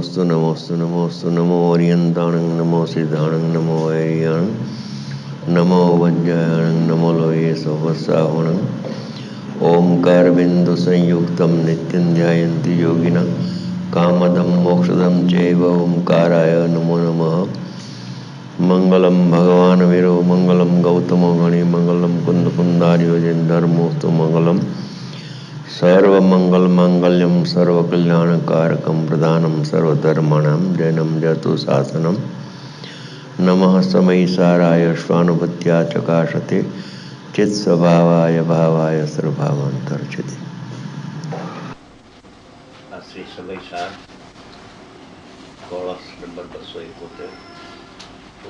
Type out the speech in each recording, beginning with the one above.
नमोस्तु नमोस्तु नमोस्तु नमो ओरियंताणं नमो सिद्धाणं नमो वैरियाणं नमो वज्रायणं नमो लोये सोवसावणं ओंकार बिंदु संयुक्तं नित्यं ध्यायन्ति योगिनः कामदं मोक्षदं चैव ओंकाराय नमो नमः। मंगलम भगवान वीरो मंगलम गौतमो गणि मंगलम कुंद कुंदार्यो जन धर्मोस्तु मंगलम सर्वमंगल मांगल्यम सर्वकल्याणकारकम प्रधानम सर्वधर्माणां जैनम जतु शासनम नमः समयसाराय स्वानुभूत्या चकाशते चित्स्वभावाय भावाय सर्वभावांतर्चिते। श्री समयसार कोळस नंबर 271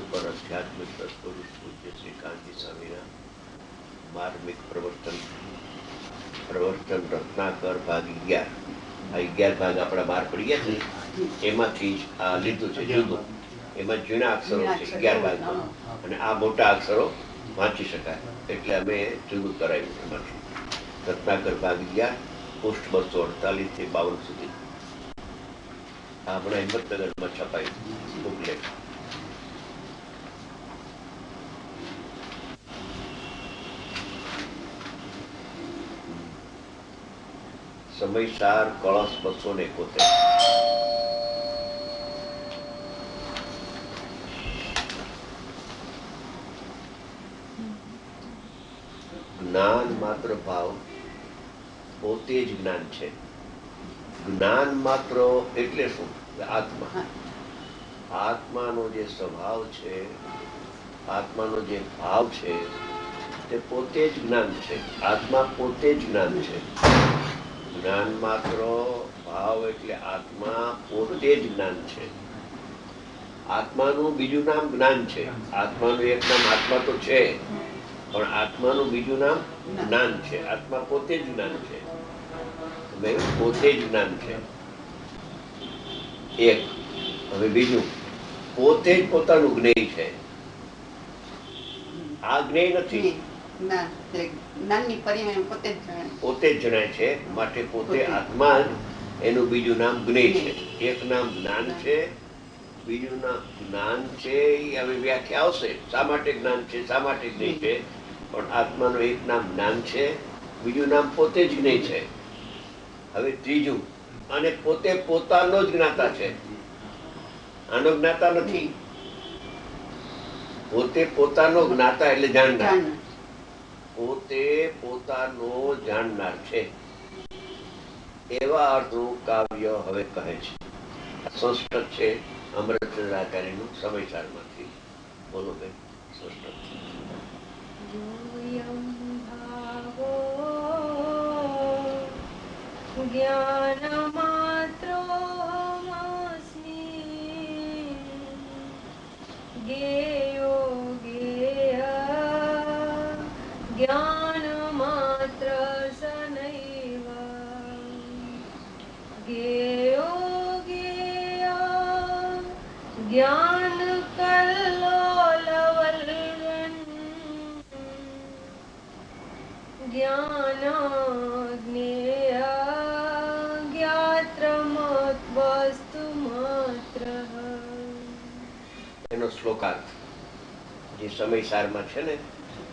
ઉપર આધ્યાત્મિક તત્પુરુષ પૂજ્ય શ્રી કાંતિ સ્વામીના માર્મિક પ્રવર્તન રત્નાકર ભાગ 11 આ 11 ભાગ આપણા બહાર પડી ગયા છે એમાંથી જ આ લીધું છે જુદું એમાં જૂના અક્ષરો છે 11 ભાગમાં અને આ મોટા અક્ષરો વાંચી શકાય એટલે અમે જુદું કરાવ્યું એમાંથી રત્નાકર ભાગ 11 પોસ્ટ 248 થી 52 સુધી આ હમણાં હિંમતનગરમાં છપાયું બુકલેટ. સમયસાર કળશ 271. જ્ઞાન માત્ર ભાવ પોતે જ જ્ઞાન છે. જ્ઞાન માત્ર એટલે શું? આત્મા. આત્માનો જે સ્વભાવ છે, આત્માનો જે ભાવ છે તે પોતે જ જ્ઞાન છે. આત્મા પોતે જ જ્ઞાન છે. જ્ઞાન માત્ર ભાવ એટલે આત્મા પોતે જ જ્ઞાન છે. આત્માનું બીજું નામ જ્ઞાન છે. આત્માનું એક નામ આત્મા તો છે પણ આત્માનું બીજું નામ જ્ઞાન છે. આત્મા પોતે જ જ્ઞાન છે. પોતે જ જ્ઞાન છે એક. હવે બીજું પોતે જ પોતાનું જ્ઞેય છે. આ જ્ઞેય નથી, પોતે જ જણાય છે માટે પોતે આત્મા જ એનું બીજું નામ જ્ઞેય છે. એક નામ જ્ઞાન છે, બીજું નામ જ્ઞાન છે. હવે વ્યાખ્યા આવશે શા માટે જ્ઞાન છે, શા માટે જ્ઞેય છે. પણ આત્માનું એક નામ જ્ઞાન છે, બીજું નામ પોતે જ જ્ઞેય છે. હવે ત્રીજું, અને પોતે પોતાનો જ જ્ઞાતા છે. આનો જ્ઞાતા નથી. પોતે પોતાનો જ્ઞાતા એટલે જાણનાર. પોતે પોતાનો જાણનાર છે એવા અર્થનું કાવ્ય હવે કહે છે. સંસ્કૃત છે અમૃતચંદ્ર આચાર્યનું સમયસારમાંથી. બોલો બેન. સંસ્કૃત જ્ઞાનમાત્રોऽસ્મિ જ્ઞેયો જ્ઞેયઃ જ્ઞાનમાત્ર સનૈવ જ્ઞેયો જ્ઞેયઃ જ્ઞાનકલ્લોલવલ્લભં જ્ઞાન એનો શ્લોકાર્થ જે સમયસારમાં છે ને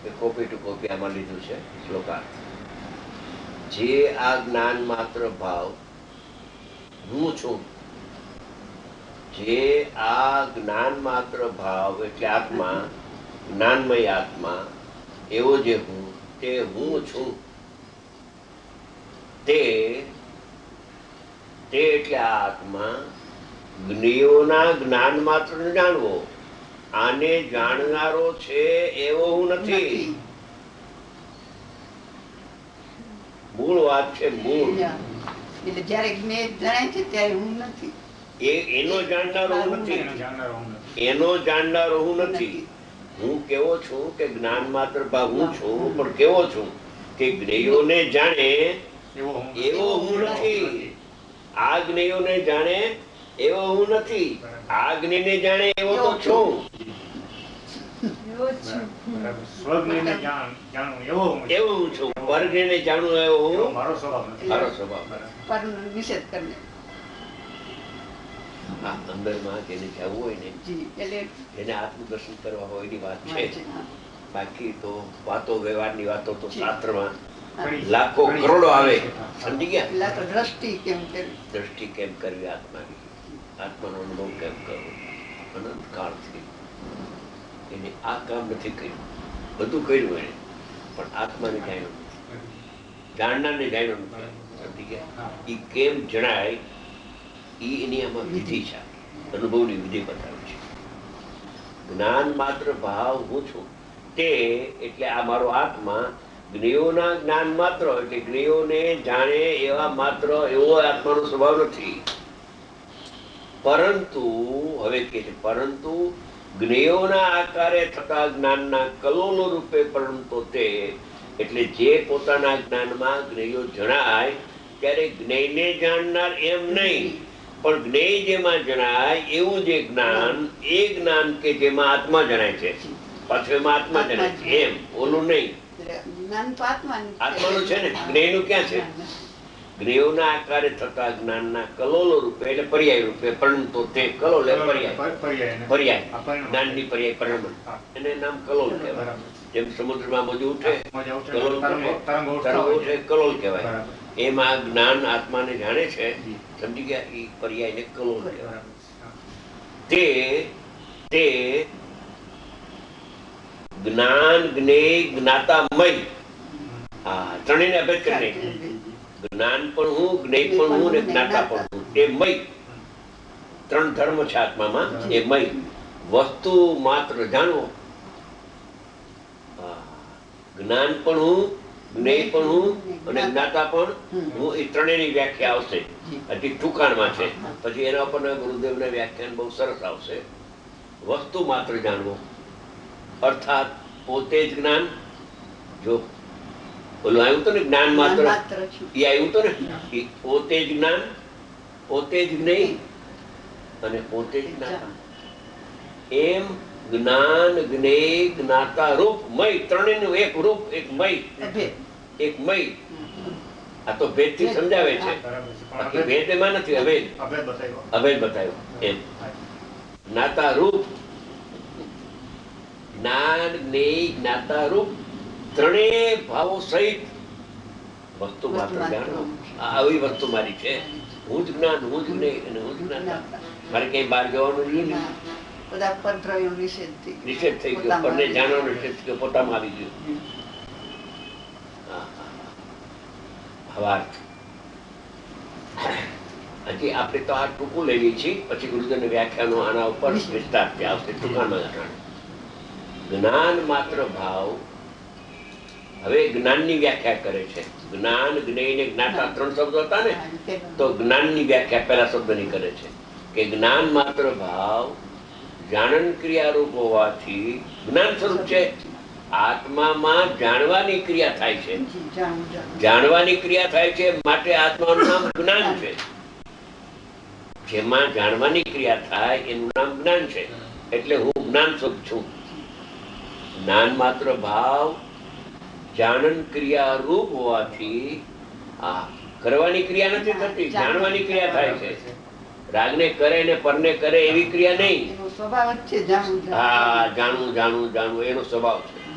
એ કોપી ટુ કોપી આમાં લીધું છે. શ્લોકાર્થ: જે આ જ્ઞાન માત્ર ભાવ હું છું, જે આ જ્ઞાન માત્ર ભાવ એટલે આત્મા, જ્ઞાનમય આત્મા એવો જે હું, તે હું છું. તે એટલે આ આત્મા જ્ઞેયોના જ્ઞાન માત્ર જાણવો. આને જાણનારો છે એવો હું નથી. મૂળ વાત છે. મૂળ એટલે જ્યારે જ્ઞેય જણાય છે ત્યારે હું નથી. એનો જાણનારો હું નથી. એનો જાણનારો હું નથી. હું કેવો છું કે જ્ઞાન માત્ર ભાવ હું છું, પણ કેવો છું કે જ્ઞેયોને જાણે એવો હું નથી. આ જ્ઞેયોને જાણે એવો હું નથી. આ જ્ઞેયને જાણે એવો તો છું. એવો હું છું. પરજ્ઞને જાણું એવો હું, મારો સ્વભાવ. નિષેધ કરીને આ અંદરમાં જેને જવું હોય ને, જી એટલે જેને આત્મદર્શન કરવા હોય એની વાત વાત છે. છે, હા. બાકી તો વાતો વ્યવહારની વાતો તો જી. શાસ્ત્રમાં ઘણી- લાખો ઘણી- કરોડો આવે. હા. સમજી ગયા? પેલા તો દ્રષ્ટિ કેમ કરવી, દ્રષ્ટિ કેમ કરવી આત્માની, આત્માનો અનુભવ કેમ કરવો અનંત કાળથી. એને આ કામ નથી કર્યું, બધું કર્યું એને, પણ આત્માને જાણ્યો નથી, જાણનારને જાણ્યો નથી. સમજી ગયા? હા. એ કેમ જણાય એ એની આમાં વિધિ છે, અનુભવની વિધિ બતાવે છે. જ્ઞાન માત્ર ભાવ હું છું તે એટલે આ મારો આત્મા, જ્ઞેયોના જ્ઞાન માત્ર એટલે જ્ઞેયોને જાણે એવા માત્ર એવો આત્માનો સ્વભાવ નથી. પરંતુ હવે કે છે પરંતુ જ્ઞેયોના આકારે થતા જ્ઞાનના કલોલો રૂપે પરંતુ તે એટલે જે પોતાના જ્ઞાનમાં જ્ઞેયો જણાય ત્યારે જ્ઞેયને જાણનાર એમ નહીં, પણ જ્ઞેય જેમાં જણાય એવું જે જ્ઞાન, એ જ્ઞાન કે જેમાં આત્મા જણાય છે, પાછું એમાં આત્મા જણાય છે એમ, ઓલું નહીં. એટલે જ્ઞાન તો આત્માનું છે. આત્માનું છે ને, જ્ઞેયનું ક્યાં છે? જ્ઞેયોના આકારે થતા જ્ઞાનના કલોલો રૂપે એટલે પર્યાય રૂપે, પરંતુ તે કલોલ એટલે પર્યાય, પર્યાય જ્ઞાનની પર્યાય પરિણામ, હા. એને નામ કલોલ કહેવાય. બરાબર. જેમ સમુદ્રમાં મોજું ઉઠે, મજા ઉઠે, કલોલ તરંગો ઉઠતા તરંગો હોય ઉઠે, છે. કલોલ કહેવાય. બરાબર. એમાં જ્ઞાન આત્માને જાણે છે, જી. સમજી ગયા? એ પર્યાયને કલોલ કહેવાય. બરાબર. હા. તે તે જ્ઞાન, જ્ઞેય, જ્ઞાતામય, આ ત્રણેયને અભેદ કરી નાખ્યું. જ્ઞાન પણ હું, જ્ઞેય પણ હું ને જ્ઞાતા પણ હું. એ મય ત્રણ ધર્મ છે આત્મામાં. એ મય વસ્તુ માત્ર જાણવો. જ્ઞાન પણ હું, જ્ઞેય પણ હું અને જ્ઞાતા પણ હું. એ ત્રણેયની વ્યાખ્યા આવશે, હજી ટૂંકાણમાં છે. પછી એના ઉપર ગુરુદેવના વ્યાખ્યાન બહુ સરસ આવશે. વસ્તુ માત્ર જાણવો અર્થાત પોતે જ જ્ઞાન. જો ઓલું આવ્યું હતું ને જ્ઞાન માત્ર, માત્ર છું. એ આવ્યું હતું ને, એ પોતે જ જ્ઞાન, પોતે જ જ્ઞેય અને પોતે જ જ્ઞાતા. એમ જ્ઞાન, જ્ઞેય, જ્ઞાતા રૂપ મય ત્રણેયનું એક રૂપ, એક મય, અભેદ. એક મય. આ તો ભેદ થી સમજાવે છે, બરાબર છે. પણ બાકી ભેદ એમાં નથી. અભેદ અભેદ બતાવ્યો. અભેદ બતાવ્યો એમ. જ્ઞાતા રૂપ, જ્ઞાન, જ્ઞેય, જ્ઞાતા રૂપ ત્રણેય ભાવો સહિત વસ્તુ માત્ર જાણો. આ આવી વસ્તુ મારી છે. હું જ જ્ઞાન, હું જ જ્ઞેય અને હું જ જ્ઞાતા. મારે કઈ બહાર જવાનું રહ્યું નહીં. બધા પરદ્રવ્યો નિષેધ થઈ ગયો. નિષેધ થઈ ગયો, પરને જાણવાનો નિષેધ થઈ ગયો, પોતામાં આવી ગયો. હવાર્થ. હજી આપણે તો આ ટૂંકું લઈએ છીએ, પછી ગુરુદેવની વ્યાખ્યાનો આના ઉપર વિસ્તારથી આવશે, ટૂંકામાં જાણે. જ્ઞાન માત્ર ભાવ. હવે જ્ઞાનની વ્યાખ્યા કરે છે. જ્ઞાન, જ્ઞેય ને જ્ઞાતા ત્રણ શબ્દો હતા ને, તો જ્ઞાનની વ્યાખ્યા પહેલા શબ્દની કરે છે કે જ્ઞાન માત્ર ભાવ, જાણન ક્રિયારૂપ હોવાથી જ્ઞાન સ્વરૂપ છે. આત્મામાં જાણવાની ક્રિયા થાય છે, જાણવાની ક્રિયા થાય છે, માટે આત્માનું નામ જ્ઞાન છે. જેમાં જાણવાની ક્રિયા થાય એનું નામ જ્ઞાન છે. એટલે હું જ્ઞાન સ્વરૂપ છું. જ્ઞાન માત્ર ભાવ, જાણન ક્રિયા રૂપ હોવાથી આ કરવાની ક્રિયા નથી થતી, જાણવાની ક્રિયા થાય છે. રાગને કરે ને પરને કરે એવી ક્રિયા નહીં. એનો સ્વભાવ જ છે જાણવું. હા, જાણવું જાણવું જાણવું એનો સ્વભાવ છે.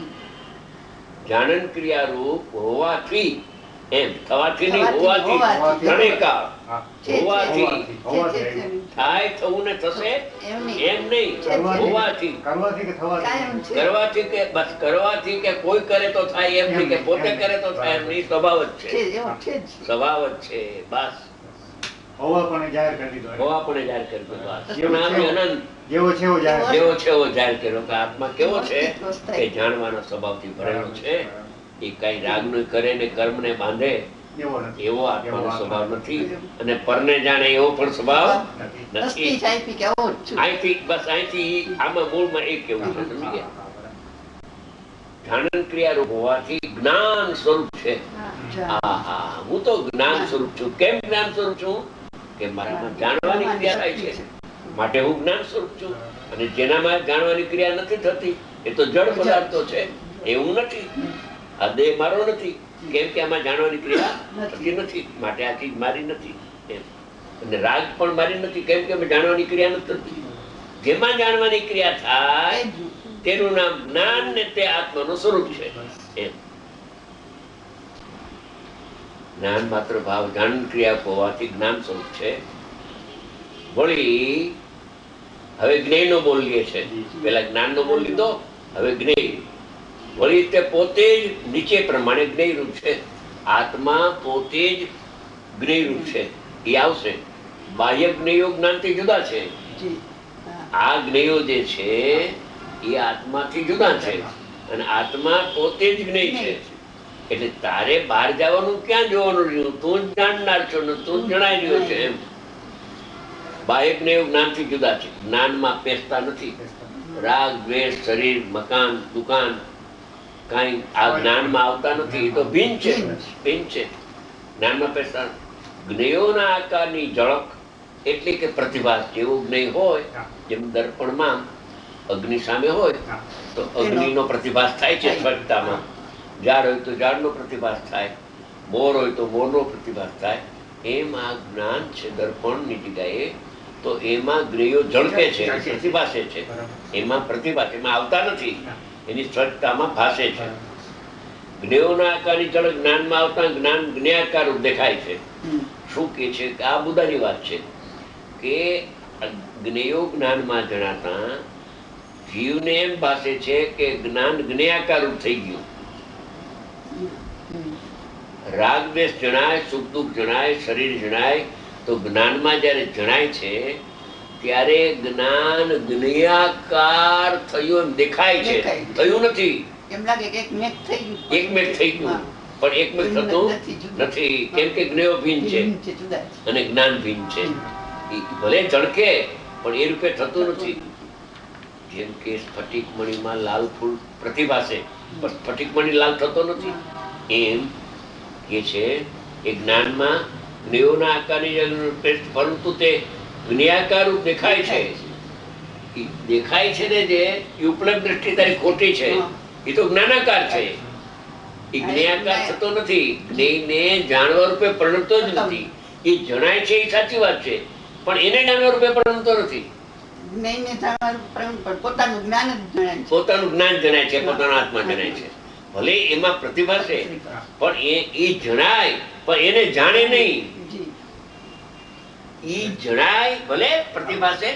જાણન ક્રિયા રૂપ હોવાથી, એમ થવાથી નહીં, હોવાથી. ત્રણેય કાળ હા. હોવાથી હોવાથી. થાય, થવું ને થશે એમ નહીં. એમ નહીં. હોવાથી, કરવાથી કે થવાથી? કાયમ છે. કરવાથી કે બસ કરવાથી કે કોઈ કરે તો થાય એમ નહીં, કે પોતે કરે તો થાય એમ નહીં. સ્વભાવ જ છે, છે, એવો છે જ. સ્વભાવ જ છે. બસ હોવા પણ જાહેર કરી દીધો. હોવા પણ જાહેર કરી દો. બસ જેવો નામ છે અનંત, જેવો છે એવો જાહેર. જેવો છે એવો જાહેર કર્યો કે આત્મા કેવો છે અસ્તિત્વ કે જાણવાના સ્વભાવથી ભરેલો છે. એ કઈ રાગનું કરે ને કર્મને બાંધે એવો નથી. એવો આત્માનો સ્વભાવ નથી, અને પરને જાણે એવો પણ સ્વભાવ નથી. નથી. અસ્તિ ચાહી કે આવો જ છું. અહીંથી બસ અહીંથી આમાં મૂળમાં એક કેવું છે, સમજી ગયા? જાણન ક્રિયા રૂપ હોવાથી જ્ઞાન સ્વરૂપ છે. હા, હા, હું તો જ્ઞાન સ્વરૂપ છું. કેમ જ્ઞાન સ્વરૂપ છું? કે મારામાં જાણવાની ક્રિયા થાય છે, માટે હું જ્ઞાન સ્વરૂપ છું. અને જેનામાં જાણવાની ક્રિયા નથી થતી એ તો જડ પદાર્થો છે, એવું નથી. આ દેહ મારો નથી, કેમ કે આમાં જાણવાની ક્રિયા થતી નથી, માટે આ ચીજ મારી નથી. એમ અને રાગ પણ મારી નથી, કેમ કે જાણવાની ક્રિયા નથી થતી. જેમાં જાણવાની ક્રિયા થાય તેનું નામ જ્ઞાન ને તે આત્માનું સ્વરૂપ છે. એમ જ્ઞાન માત્ર ભાવ જાણ ક્રિયા હોવાથી જ્ઞાન સ્વરૂપ છે. વળી હવે જ્ઞેય નો બોલ લે છે. પેલા જ્ઞાન નો બોલ લીધો, હવે જ્ઞેય. વળી તે પોતે જ નીચે પ્રમાણે જ્ઞેય રૂપ છે. આત્મા પોતે જ જ્ઞેય રૂપ છે. એ આવશે. બાહ્ય જ્ઞેયો જ્ઞાનથી જુદા છે. જી. હા. આ જ્ઞેયો જે છે એ આત્માથી જુદા છે, અને આત્મા પોતે જ જ્ઞેય છે. એટલે તારે બહાર જવાનું ક્યાં જોવાનું રહ્યું? તું જ જાણનાર છો ને તું જ જણાઈ રહ્યો છે. એમ બાહ્ય જ્ઞેયો જ્ઞાનથી જુદા છે. જ્ઞાનમાં પેસતા નથી. રાગ દ્વેષ શરીર મકાન દુકાન કાંઈ આ જ્ઞાનમાં આવતા નથી. એ તો ભિન્ન છે, ભિન્ન છે. જ્ઞાનમાં પેસતા જ્ઞેયોના આકારની ઝળક એટલે કે પ્રતિભાસ. જેવું જ્ઞેય હોય, જેમ દર્પણમાં અગ્નિ સામે હોય તો અગ્નિનો પ્રતિભાસ થાય છે સ્વચ્છતામાં. ઝાડ હોય તો ઝાડનો પ્રતિભાસ થાય, મોર હોય તો મોરનો પ્રતિભાસ થાય. એમ આ જ્ઞાન છે દર્પણની જગ્યાએ. તો એમાં જ્ઞેયો ઝળકે છે, પ્રતિભાસે છે. એમાં પ્રતિભાસ, એમાં આવતા નથી. એની સ્વચ્છતામાં ભાસે છે. જ્ઞેયોના આકારની ઝળક જ્ઞાનમાં આવતા જ્ઞાન જ્ઞેયાકાર રૂપ દેખાય છે. શું કે છે કે આ મુદ્દાની વાત છે કે જ્ઞેયો જ્ઞાનમાં જણાતા જીવને એમ ભાસે છે કે જ્ઞાન જ્ઞેયાકાર રૂપ થઈ ગયું. રાગ દ્વેષ જણાય, સુખ દુઃખ જણાય, શરીર જણાય, તો જ્ઞાનમાં જ્યારે જણાય છે ત્યારે જ્ઞાન જ્ઞેયાકાર થયું એમ દેખાય છે, થયું નથી. એમ લાગે કે એક મેઘ થઈ ગયું. એક મેઘ થઈ ગયું, પણ એક મેઘ થતું નથી. કેમ કે જ્ઞેયો ભિન્ન છે અને જ્ઞાન ભિન્ન છે. એ ભલે ઝળકે પણ એ રૂપે થતું નથી. જેમ કે સ્ફટિક મણીમાં લાલ ફૂલ પ્રતિભાસે, પણ સ્ફટિક મણી લાલ થતો નથી. એમ કે છે એ જ્ઞાનમાં જ્ઞેયોના આકારની, પરંતુ તે જ્ઞેયાકાર રૂપ દેખાય છે. એ દેખાય છે ને જે એ ઉપલબ્ધ દ્રષ્ટિ તારી ખોટી છે. એ તો જ્ઞાનાકાર છે. એ જ્ઞેયાકાર થતો નથી. જ્ઞેયને જાણવા રૂપે પરિણમતો જ નથી. એ જણાય છે એ સાચી વાત છે, પણ એને જાણવા રૂપે પરિણમતો નથી. જ્ઞેયને જાણવાનું પણ પોતાનું જ્ઞાન જ જણાય છે. પોતાનું જ્ઞાન જણાય છે, પોતાનો આત્મા જણાય છે. ભલે એમાં પ્રતિભા છે, પણ એ જણાય, પણ એને જાણે નહીં. ઈ જણાય ભલે પ્રતિભા છે,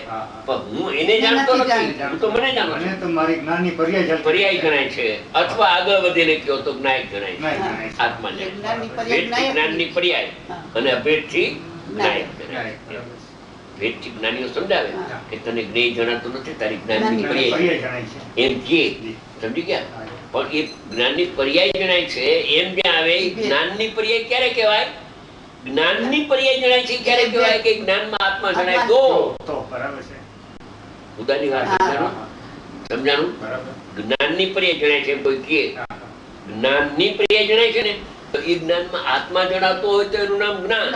પણ હું એને જાણતો નથી. હું તો મને જાણું છું. મને તો મારી જ્ઞાનની પર્યાય પર્યાય ગણાય છે, અથવા આગળ વધીને કહો તો જ્ઞાયક ગણાય છે. આત્મા જ્ઞાનની પર્યાય અને અભેદથી જ્ઞાયક ગણાય. ભેદથી જ્ઞાનીઓ સમજાવે કે તને જ્ઞેય જણાતું નથી, તારી જ્ઞાનની પર્યાય એમ કે સમજી ગયા. પણ એ જ્ઞાનની પર્યાય જણાય છે એમ જ્યાં આવે. જ્ઞાનની પર્યાય ક્યારે કહેવાય? જ્ઞાનની પર્યાય જણાય છે ક્યારે કહેવાય? કે જ્ઞાનમાં આત્મા જણાય તો. બરાબર છે. મુદ્દાની વાત સમજાણું? જ્ઞાનની પર્યાય જણાય છે એમ કોઈ કહે, જ્ઞાનની પર્યાય જણાય છે ને, તો એ જ્ઞાનમાં આત્મા જણાતો હોય તો એનું નામ જ્ઞાન,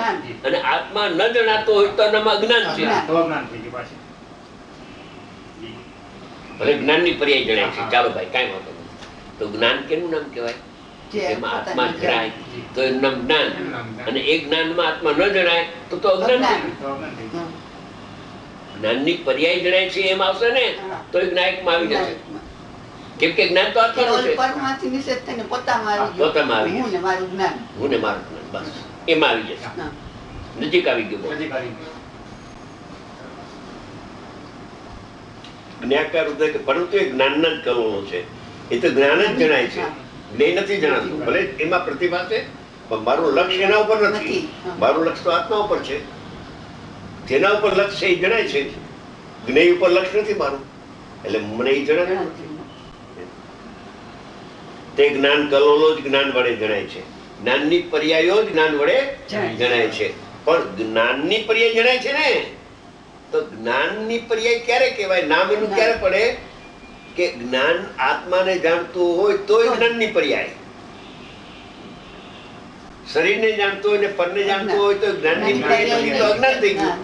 અને આત્મા ન જણાતો હોય તો એનું નામ અજ્ઞાન છે. ભલે જ્ઞાનની પર્યાય જણાય છે, ચાલો ભાઈ કાંઈ વાંધો નહીં. તો જ્ઞાન કેનું નામ કહેવાય? જેમાં આત્મા જણાય તો એનું નામ જ્ઞાન, અને એ જ્ઞાનમાં આત્મા ન જણાય તો અજ્ઞાન. જ્ઞાનની પર્યાય જણાય છે એમ આવશે ને તો એ જ્ઞાયકમાં આવી જશે. કેમ કે જ્ઞાન તો આત્માનું છે. પરમાથી નિષેધ થઈને પોતામાં આવી ગયું. પોતામાં આવી ગયું. હું ને મારું જ્ઞાન. હું ને મારું જ્ઞાન, બસ એમાં આવી જશે. નજીક આવી ગયું. જ્ઞાકાર ઉદય, પરંતુ એ જ્ઞાનના જ કરોનો છે. એ તો જ્ઞાન જ જણાય છે, જ્ઞેય નથી જણાતું. ભલે એમાં પ્રતિભા છે, પણ મારું લક્ષ્ય એના ઉપર નથી. મારું લક્ષ્ય તો આત્મા ઉપર છે. જેના ઉપર લક્ષ્ય એ જણાય છે, જ્ઞેય ઉપર લક્ષ્ય નથી મારું, એટલે મને એ જણાય નથી. તે જ્ઞાન કલોલો જ જ્ઞાન વડે જણાય છે. જ્ઞાનની પર્યાયો જ જ્ઞાન વડે જણાય છે. પણ જ્ઞાનની પર્યાય જણાય છે ને, તો જ્ઞાનની પર્યાય ક્યારે કહેવાય? નામ એનું ક્યારે પડે? કે જ્ઞાન આત્માને જાણતું હોય તો જ્ઞાનની પર્યાય. શરીરને જાણતું હોય ને પરને જાણતું હોય તો જ્ઞાનની પર્યાય, અજ્ઞાન થઈ ગયું.